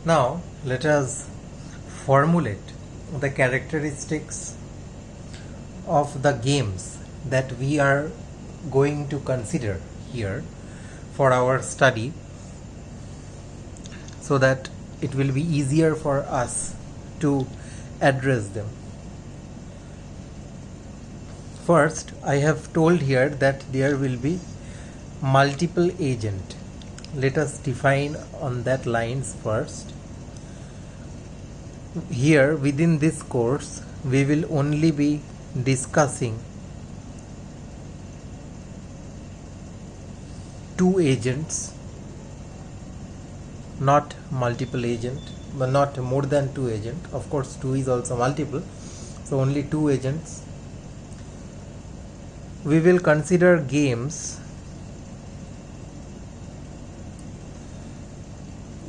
Now let us formulate the characteristics of the games that we are going to consider here for our study, so that it will be easier for us to address them. First, I have told here that there will be multiple agent. Let us define on that lines first. Here within this course we will only be discussing two agents, not multiple agent, but not more than two agent. Of course, two is also multiple, so only two agents. We will consider games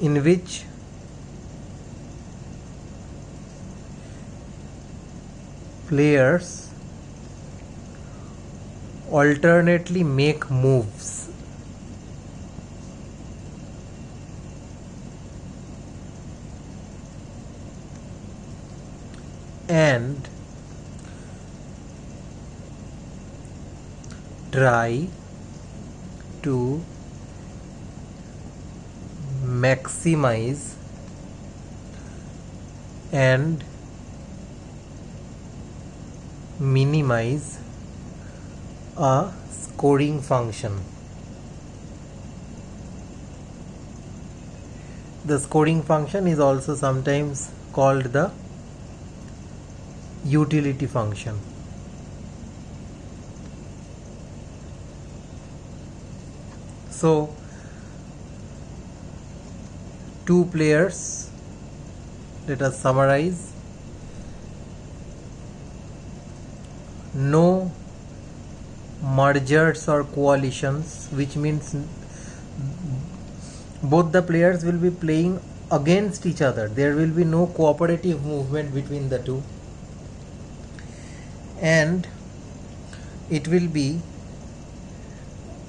in which players alternately make moves and try to maximize and minimize a scoring function. The scoring function is also sometimes called the utility function. So, two players, let us summarize. No mergers or coalitions, which means both the players will be playing against each other. There will be no cooperative movement between the two, and it will be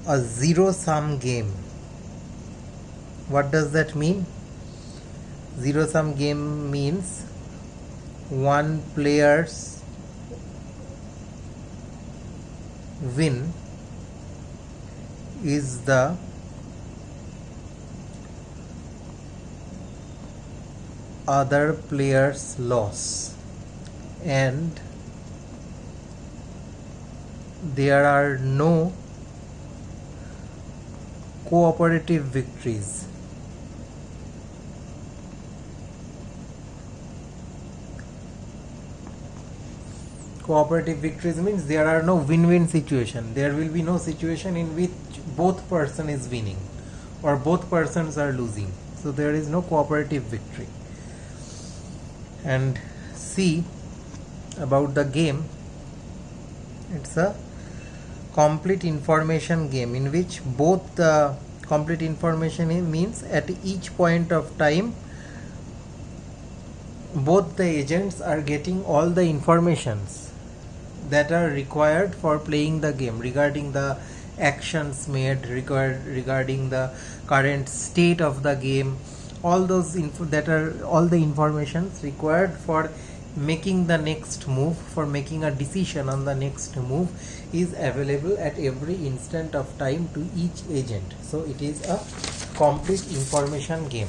a zero-sum game. What does that mean? Zero-sum game means one player's win is the other player's loss, and there are no cooperative victories. Cooperative victories means there are no win-win situation. There will be no situation in which both person is winning or both persons are losing. So there is no cooperative victory. And see about the game. It's a complete information game in which both the complete information means at each point of time both the agents are getting all the informations that are required for playing the game regarding the actions made, regarding the current state of the game, all those all the informations required for making the next move, for making a decision on the next move, is available at every instant of time to each agent. So it is a complete information game.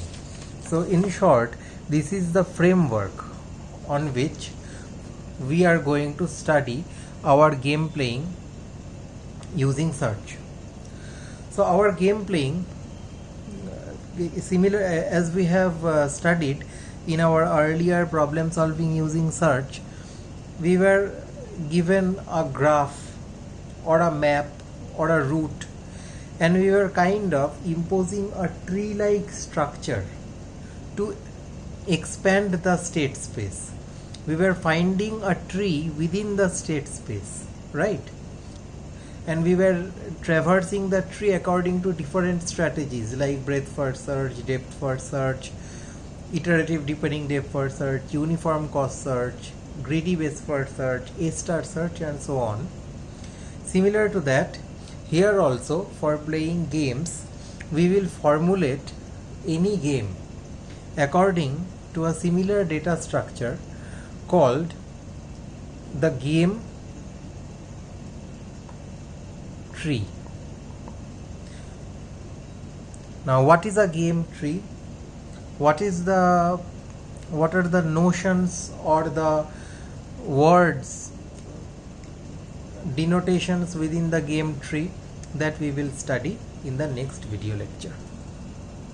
So in short, this is the framework on which we are going to study our game playing using search. So our game playing, similar as we have studied in our earlier problem solving using search, we were given a graph or a map or a route, and we were kind of imposing a tree-like structure to expand the state space. We were finding a tree within the state space, right? And we were traversing the tree according to different strategies like breadth first search, depth first search, iterative deepening depth first search, uniform cost search, greedy base first search, A-star search, and so on. Similar to that, here also for playing games, we will formulate any game according to a similar data structure called the game tree. Now, what is a game tree? What are the notions or the words, denotations within the game tree that we will study in the next video lecture.